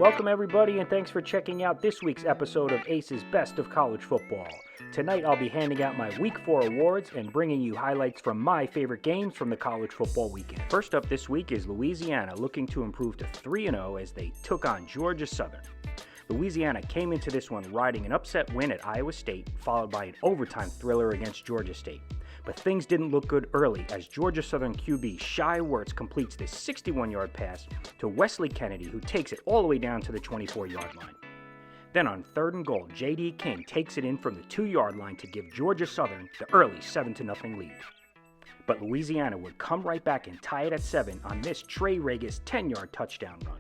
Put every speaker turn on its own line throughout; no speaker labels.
Welcome everybody and thanks for checking out this week's episode of Ace's Best of College Football. Tonight I'll be handing out my Week 4 awards and bringing you highlights from my favorite games from the college football weekend. First up this week is Louisiana looking to improve to 3-0 as they took on Georgia Southern. Louisiana came into this one riding an upset win at Iowa State, followed by an overtime thriller against Georgia State. But things didn't look good early as Georgia Southern QB Shai Werts completes this 61-yard pass to Wesley Kennedy, who takes it all the way down to the 24-yard line. Then on 3rd and goal, J.D. King takes it in from the 2-yard line to give Georgia Southern the early 7-0 lead. But Louisiana would come right back and tie it at 7 on this Trey Regis 10-yard touchdown run.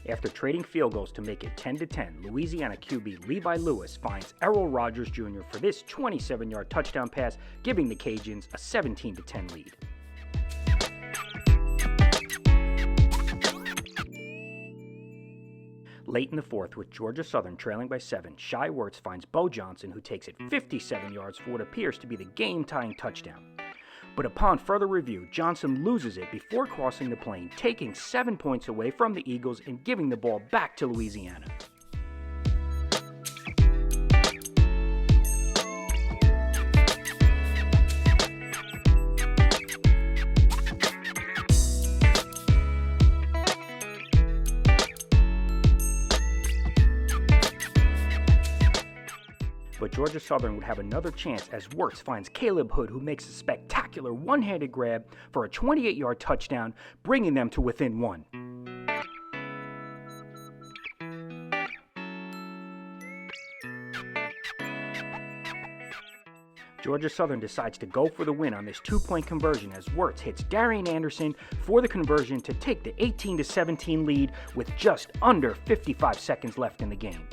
After trading field goals to make it 10-10, Louisiana QB Levi Lewis finds Errol Rogers Jr. for this 27-yard touchdown pass, giving the Cajuns a 17-10 lead. Late in the fourth, with Georgia Southern trailing by 7, Shai Werts finds Bo Johnson, who takes it 57 yards for what appears to be the game-tying touchdown. But upon further review, Johnson loses it before crossing the plane, taking 7 points away from the Eagles and giving the ball back to Louisiana. But Georgia Southern would have another chance as Werts finds Caleb Hood, who makes a spectacular one-handed grab for a 28-yard touchdown, bringing them to within 1. Georgia Southern decides to go for the win on this 2-point conversion as Werts hits Darian Anderson for the conversion to take the 18-17 lead with just under 55 seconds left in the game.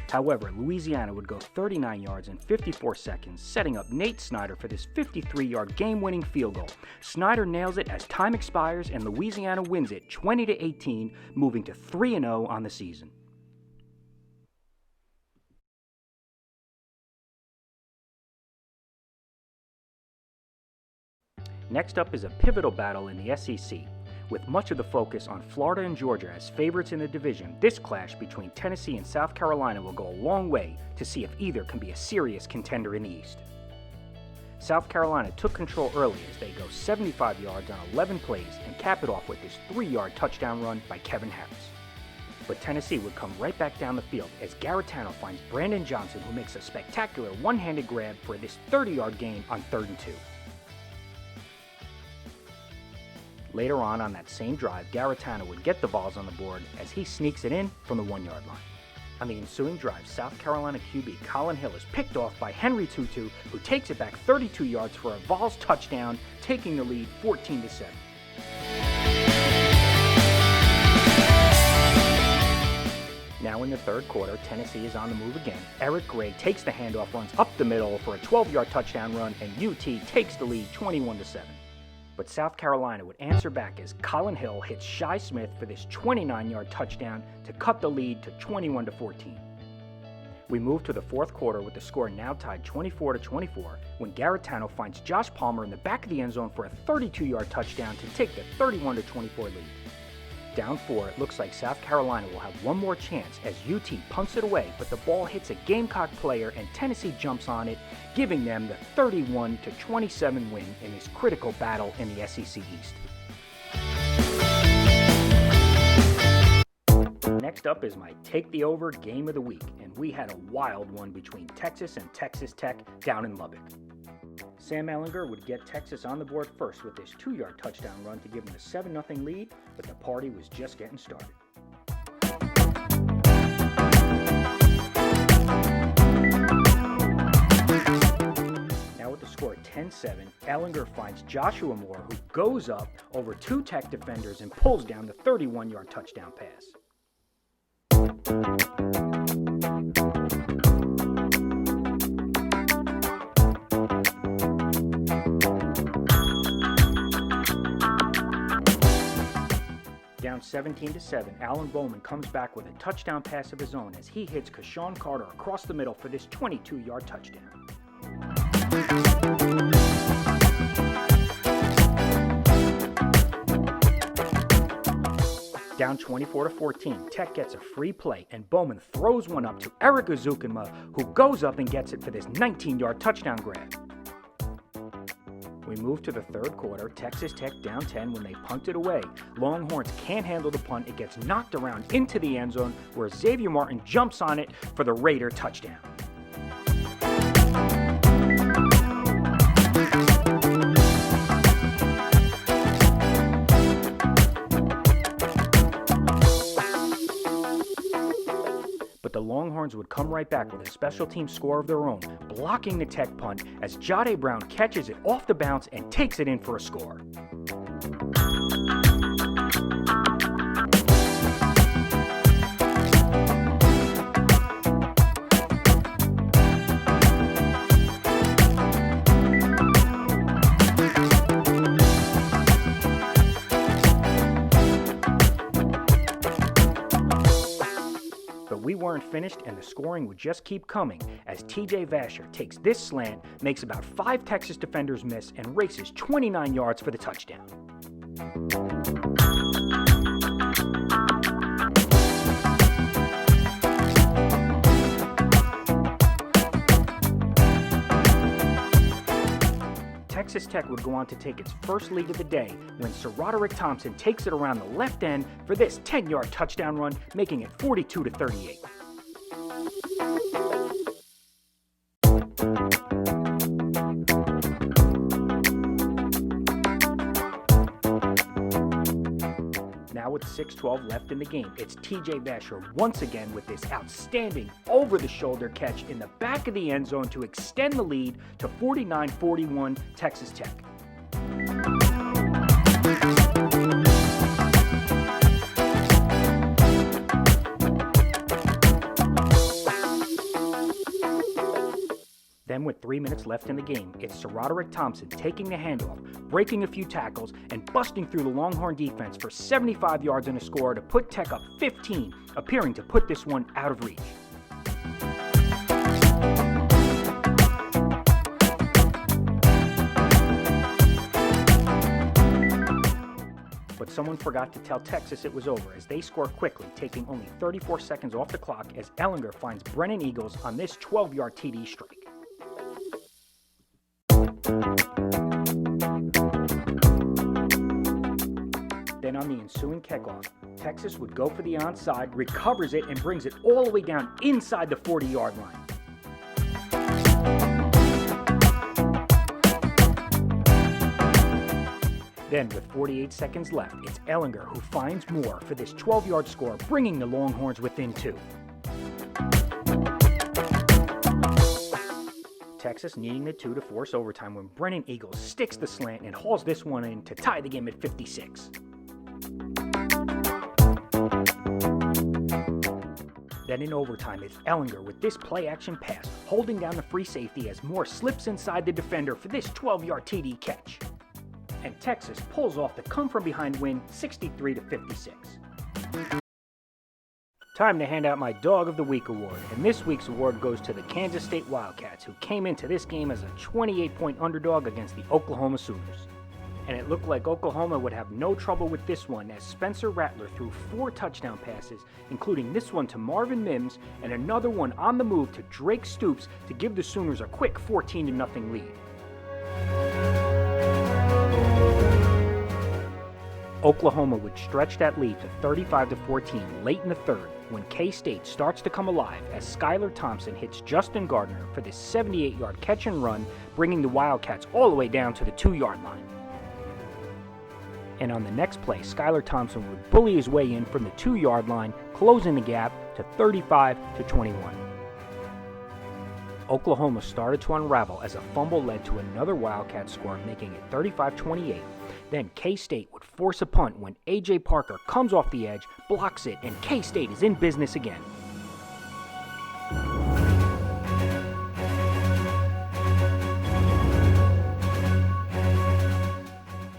However, Louisiana would go 39 yards in 54 seconds, setting up Nate Snyder for this 53-yard game-winning field goal. Snyder nails it as time expires and Louisiana wins it 20-18, moving to 3-0 on the season. Next up is a pivotal battle in the SEC. With much of the focus on Florida and Georgia as favorites in the division, this clash between Tennessee and South Carolina will go a long way to see if either can be a serious contender in the East. South Carolina took control early as they go 75 yards on 11 plays and cap it off with this 3-yard touchdown run by Kevin Harris. But Tennessee would come right back down the field as Garetano finds Brandon Johnson, who makes a spectacular one-handed grab for this 30-yard gain on 3rd and 2. Later on that same drive, Garetano would get the balls on the board as he sneaks it in from the 1-yard line. On the ensuing drive, South Carolina QB Colin Hill is picked off by Henry Tutu, who takes it back 32 yards for a Vols touchdown, taking the lead 14-7. Now in the third quarter, Tennessee is on the move again. Eric Gray takes the handoff, runs up the middle for a 12-yard touchdown run, and UT takes the lead 21-7. But South Carolina would answer back as Colin Hill hits Shi Smith for this 29-yard touchdown to cut the lead to 21-14. We move to the fourth quarter with the score now tied 24-24 when Garetano finds Josh Palmer in the back of the end zone for a 32-yard touchdown to take the 31-24 lead. Down 4, it looks like South Carolina will have one more chance as UT punts it away, but the ball hits a Gamecock player and Tennessee jumps on it, giving them the 31-27 win in this critical battle in the SEC East. Next up is my Take the Over Game of the Week, and we had a wild one between Texas and Texas Tech down in Lubbock. Sam Ehlinger would get Texas on the board first with this 2-yard touchdown run to give them a 7-0 lead, but the party was just getting started. Now with the score 10-7, Ehlinger finds Joshua Moore, who goes up over 2 Tech defenders and pulls down the 31-yard touchdown pass. Down 17-7, Alan Bowman comes back with a touchdown pass of his own as he hits Kashawn Carter across the middle for this 22-yard touchdown. Down 24-14, Tech gets a free play, and Bowman throws one up to Eric Azukuma, who goes up and gets it for this 19-yard touchdown grab. We move to the third quarter, Texas Tech down 10 when they punt it away. Longhorns can't handle the punt. It gets knocked around into the end zone where Xavier Martin jumps on it for the Raider touchdown. The Longhorns would come right back with a special team score of their own, blocking the Tech punt as Jahdae Brown catches it off the bounce and takes it in for a score. We weren't finished, and the scoring would just keep coming as TJ Vasher takes this slant, makes about 5 Texas defenders miss, and races 29 yards for the touchdown. Texas Tech would go on to take its first lead of the day when Sir Roderick Thompson takes it around the left end for this 10-yard touchdown run, making it 42-38. Now with 6:12 left in the game, it's TJ Vasher once again with this outstanding over-the-shoulder catch in the back of the end zone to extend the lead to 49-41 Texas Tech. Then with 3 minutes left in the game, it's Sir Roderick Thompson taking the handoff, breaking a few tackles, and busting through the Longhorn defense for 75 yards and a score to put Tech up 15, appearing to put this one out of reach. But someone forgot to tell Texas it was over as they score quickly, taking only 34 seconds off the clock as Ellinger finds Brennan Eagles on this 12-yard TD strike. Then on the ensuing kickoff, Texas would go for the onside, recovers it, and brings it all the way down inside the 40-yard line. Then, with 48 seconds left, it's Ellinger who finds more for this 12-yard score, bringing the Longhorns within 2. Texas needing the 2 to force overtime when Brennan Eagles sticks the slant and hauls this one in to tie the game at 56. Then in overtime, it's Ellinger with this play-action pass, holding down the free safety as Moore slips inside the defender for this 12-yard TD catch. And Texas pulls off the come-from-behind win, 63-56. Time to hand out my Dog of the Week award, and this week's award goes to the Kansas State Wildcats, who came into this game as a 28-point underdog against the Oklahoma Sooners. And it looked like Oklahoma would have no trouble with this one as Spencer Rattler threw 4 touchdown passes, including this one to Marvin Mims and another one on the move to Drake Stoops to give the Sooners a quick 14-0 lead. Oklahoma would stretch that lead to 35-14 late in the third when K-State starts to come alive as Skylar Thompson hits Justin Gardner for this 78-yard catch and run, bringing the Wildcats all the way down to the 2-yard line. And on the next play, Skylar Thompson would bully his way in from the 2-yard line, closing the gap to 35-21. Oklahoma started to unravel as a fumble led to another Wildcat score, making it 35-28. Then K-State would force a punt when A.J. Parker comes off the edge, blocks it, and K-State is in business again.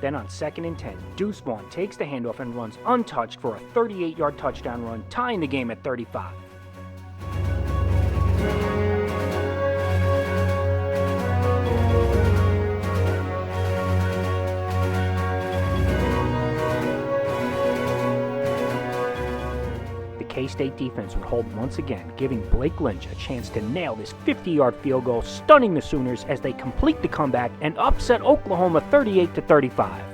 Then on 2nd and 10, Deuce Vaughn takes the handoff and runs untouched for a 38-yard touchdown run, tying the game at 35. K-State defense would hold once again, giving Blake Lynch a chance to nail this 50-yard field goal, stunning the Sooners as they complete the comeback and upset Oklahoma 38-35.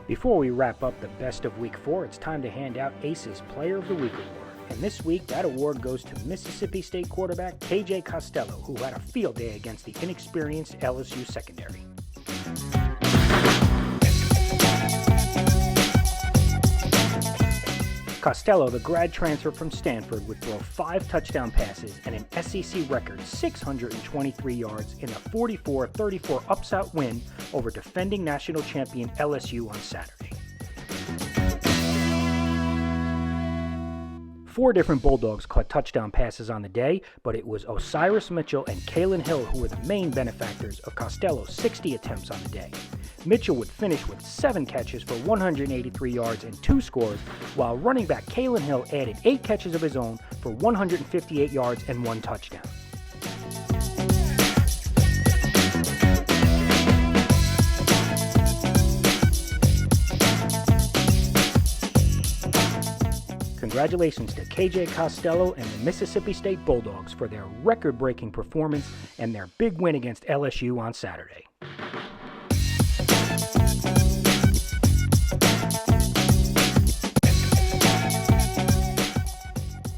Before we wrap up the best of Week 4, it's time to hand out Aces Player of the Week award. And this week, that award goes to Mississippi State quarterback KJ Costello, who had a field day against the inexperienced LSU secondary. Costello, the grad transfer from Stanford, would throw 5 touchdown passes and an SEC record 623 yards in a 44-34 upset win over defending national champion LSU on Saturday. 4 different Bulldogs caught touchdown passes on the day, but it was Osiris Mitchell and Kalen Hill who were the main benefactors of Costello's 60 attempts on the day. Mitchell would finish with 7 catches for 183 yards and 2 scores, while running back Kalen Hill added 8 catches of his own for 158 yards and 1 touchdown. Congratulations to KJ Costello and the Mississippi State Bulldogs for their record-breaking performance and their big win against LSU on Saturday.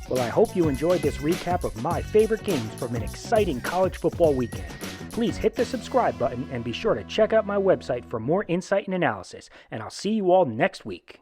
Well, I hope you enjoyed this recap of my favorite games from an exciting college football weekend. Please hit the subscribe button and be sure to check out my website for more insight and analysis, and I'll see you all next week.